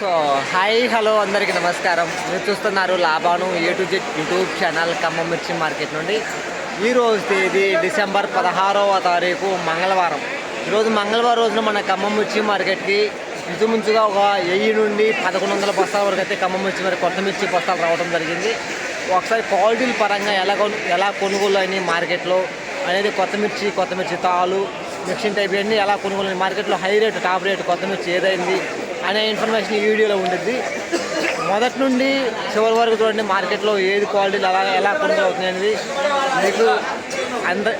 So hi hello అందరికీ నమస్కారం. మీరు చూస్తున్నారు Laban A to Z YouTube channel Khammam మిర్చి మార్కెట్ నుండి. ఈరోజు తేదీ డిసెంబర్ 16వ తారీఖు మంగళవారం. ఈరోజు మంగళవారం రోజున మన ఖమ్మం మిర్చి మార్కెట్కి ఇంచుమించుగా ఒక 1000 నుండి 1100 బస్తాల వరకు అయితే ఖమ్మం మిర్చి మరి కొత్త మిర్చి బస్తాలు రావడం జరిగింది. ఒకసారి క్వాలిటీల పరంగా ఎలా కొనుగోలు అయినాయి మార్కెట్లో అనేది కొత్త మిర్చి తాలు మిక్సింగ్ టైప్ అన్నీ ఎలా కొనుగోలు మార్కెట్లో హై రేటు టాప్ రేటు కొత్త మిర్చి ఏదైంది అనే ఇన్ఫర్మేషన్ ఈ వీడియోలో ఉంటుంది. మొదటి నుండి చివరి వరకు చూడండి మార్కెట్లో ఏది క్వాలిటీలు ఎలా కొనుగోలు అవుతుంది అనేది మీకు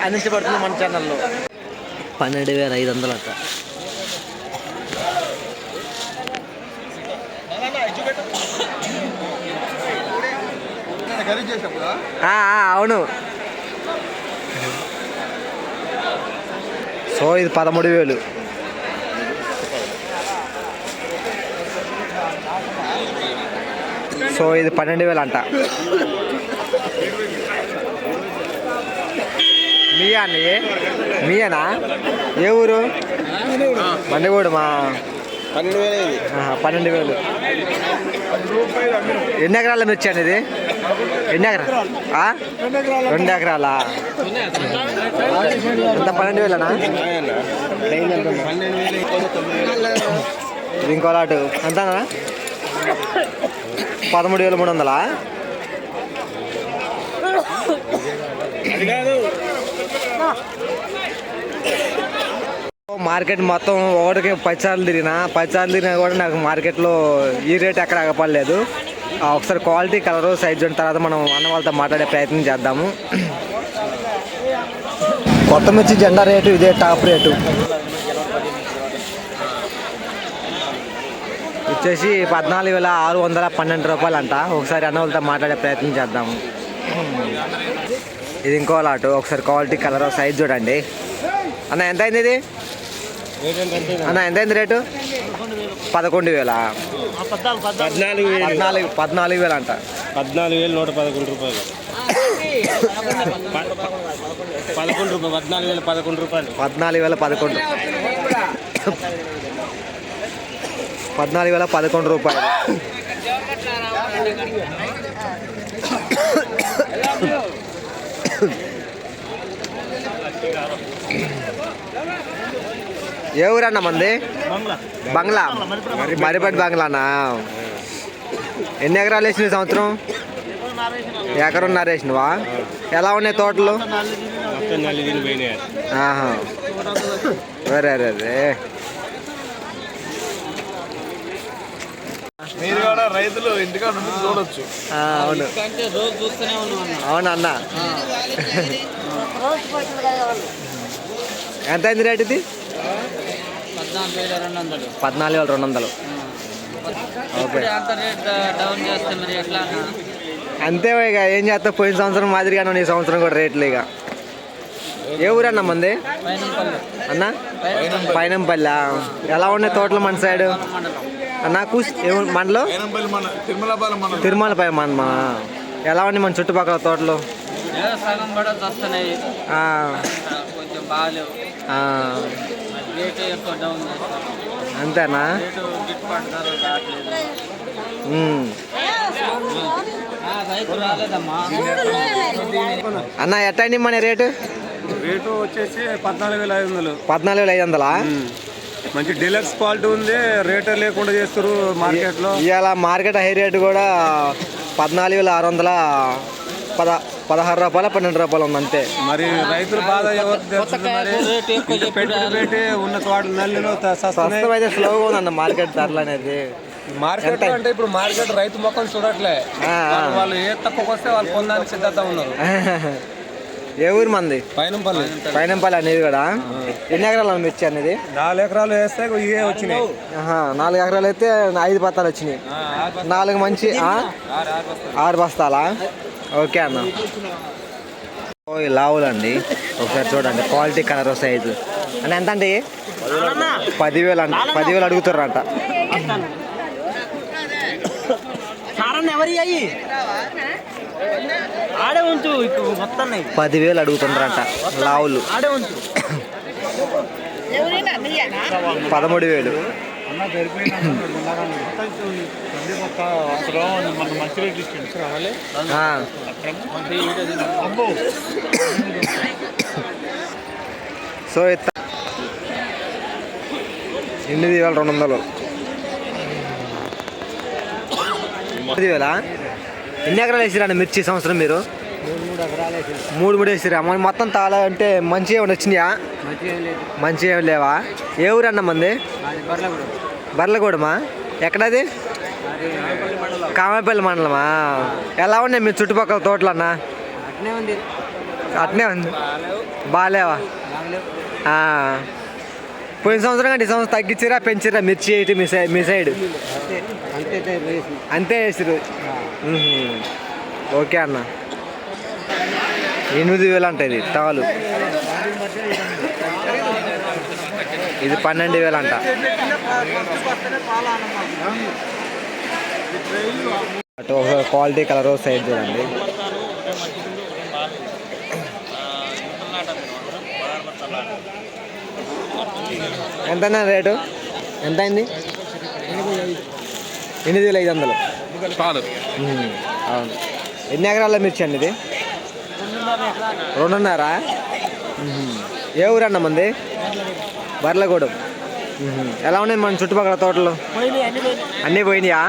అందించబడుతుంది మన ఛానల్లో. 12,500 అట్ట. అవును. సో ఇది 13,000. సో ఇది 12,000 అంట. మీయేనా? ఏ ఊరు? మండిగూడు. మా 12,000. ఎన్ని ఎకరాల మిర్చి అనేది? ఎన్ని ఎకరా? 2 ఎకరాలా? ఎంత 12,000నా? ఇది ఇంకో లాటు ఎంతనా? 13,300. మార్కెట్ మొత్తం ఒకటికి 10 సార్లు తిరిగినా కూడా నాకు మార్కెట్లో ఈ రేట్ ఎక్కడ ఆగపడలేదు. ఒకసారి క్వాలిటీ కలరు సైజ్ ఉన్న తర్వాత మనం అన్న వాళ్ళతో మాట్లాడే ప్రయత్నం చేద్దాము. కొత్త మిర్చి జెండా రేటు ఇదే టాప్ రేటు వచ్చేసి 14,612 రూపాయలు అంట. ఒకసారి అన్న వాళ్ళతో మాట్లాడే ప్రయత్నం చేద్దాము. ఇది ఇంకో లాటు. ఒకసారి క్వాలిటీ కలర్ సైజ్ చూడండి. అన్న ఎంత అయింది ఇది? అన్న ఎంత అయింది రేటు? 11,000. 14,000 అంట. 14,111 రూపాయలు. 14,11 రూపాయలు. 14,11 రూపాయలు. ఏ ఊరన్న మంది? బంగ్లా. మరిపట్టి బంగ్లానా? ఎన్ని ఎకరాలు వేసినావు సంవత్సరం? 1.5 ఎకరం వేసినవా? ఎలా ఉన్నాయి తోటలు? వేరే రైతులు ఇంటికాడ చూడొచ్చు. అవును అవునన్న. ఎంత అయింది రేట్ ఇది? 14,200. ఓకే అంతే ఇక ఏం చేస్తావు? పోయిన సంవత్సరం మాదిరిగానే ఈ సంవత్సరం కూడా రేట్లు. ఇక ఏ ఊరన్నా మంది అన్న? పైనంపల్లి. ఎలా ఉన్నాయి తోటలు మన సైడ్ అన్న? మండలం తిరుమలపల్లి మన ఎలా ఉన్నాయి మన చుట్టుపక్కల తోటలు? అంతేనా? అన్న ఎట్టండి మన రేటు వచ్చేసి 14,500. 14,500. మంచి డీలక్స్ క్వాలిటీ ఉంది. రేటే లేకుండా చేస్తారు మార్కెట్లో. ఇవాళ మార్కెట్ హై రేటు కూడా 14,600 16 రూపాయలు 12 రూపాయలు ఉంది అంతే. మరి రైతులు బాధ ఎవరు పెట్టి ఉన్న తోటలు నల్లిలో అయితే స్లోగా ఉందన్న మార్కెట్ ధరలు అనేది. మార్కెట్ అంటే ఇప్పుడు మార్కెట్ రైతు మొక్కలు చూడట్లే. వాళ్ళు ఏ తక్కువకి వస్తే వాళ్ళు పొందడానికి సిద్ధంగా ఉన్నారు. ఏ ఊరు మంది? పైనంపల్లి అనేది కూడా. ఎన్ని ఎకరాలు మిర్చి అనేది? 4 ఎకరాలు వేస్తే ఇవే వచ్చినాయి. 4 ఎకరాలు అయితే 5 బస్తాలు వచ్చినాయి. 4 మంచి 6 బస్తాలా? ఓకే అన్న. లావులండి. ఒకసారి చూడండి క్వాలిటీ కలర్ సైజు అని ఎంత అండి? 10,000 అంట. 10,000 అడుగుతారంట. ఆడే ఉంచు మొత్తం 10,000 అడుగుతుండ్రంట లావులు. 13,000. ఆ. సో 8,200. 8,000. ఎన్ని ఎకరాలు వేసిరండి మిర్చి ఈ సంవత్సరం మీరు? 3 వేసిరా? మొత్తం తాళ అంటే మంచిగా ఏమైనా వచ్చినాయా? మంచిగా ఏమి లేవా? ఏ ఊరు అన్న మంది? బర్లగూడమా? ఎక్కడది? కామపల్లి మండలమా? ఎలా ఉన్నాయి మీ చుట్టుపక్కల తోటలు అన్న? అట్నే ఉంది. బాగాలేవా? పోయిన సంవత్సరం కంటే ఈ సంవత్సరం తగ్గించిరా పెంచిరా మిర్చి ఏంటి మీ సైడ్? అంతే వేసిరు. ఓకే అన్న. 8,000 అంట ఇది తాలు. ఇది 12,000 అంట. అటు ఒక క్వాలిటీ కలర్ సైడ్ చూడండి. ఎంత రేటు? ఎంత అయింది? 8,500. అవును. ఎన్ని ఎకరాల మిర్చి అండి ఇది? 2.5. ఏ ఊరన్న మంది? బర్లగూడెం. ఎలా ఉన్నాయి మన చుట్టుపక్కల తోటలు? అన్నీ పోయినాయా?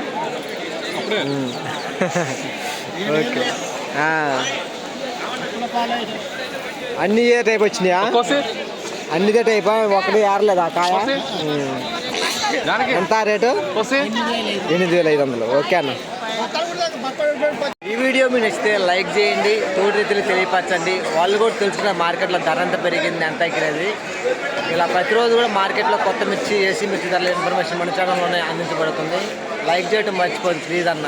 ఓకే. అన్నీ ఏ టైప్ వచ్చినాయా? అన్నిదే టైప్. ఒకటి ఏరలేదా కాయ? ఎంత రేటు? 8,500. ఓకే అన్న. ఈ వీడియో మీకు నచ్చితే లైక్ చేయండి, తోటి రీతిలో తెలియపరచండి. వాళ్ళు కూడా తెలుసుకున్న మార్కెట్లో ధర ఎంత పెరిగింది, ఎంత ఎక్కినది. ఇలా ప్రతిరోజు కూడా మార్కెట్లో కొత్త మిర్చి, ఏసీ మిర్చి ధరల ఇన్ఫర్మేషన్ మన ఛానల్లోనే అందించబడుతుంది. లైక్ చేయడం మర్చిపోదు ప్లీజ్ అన్న.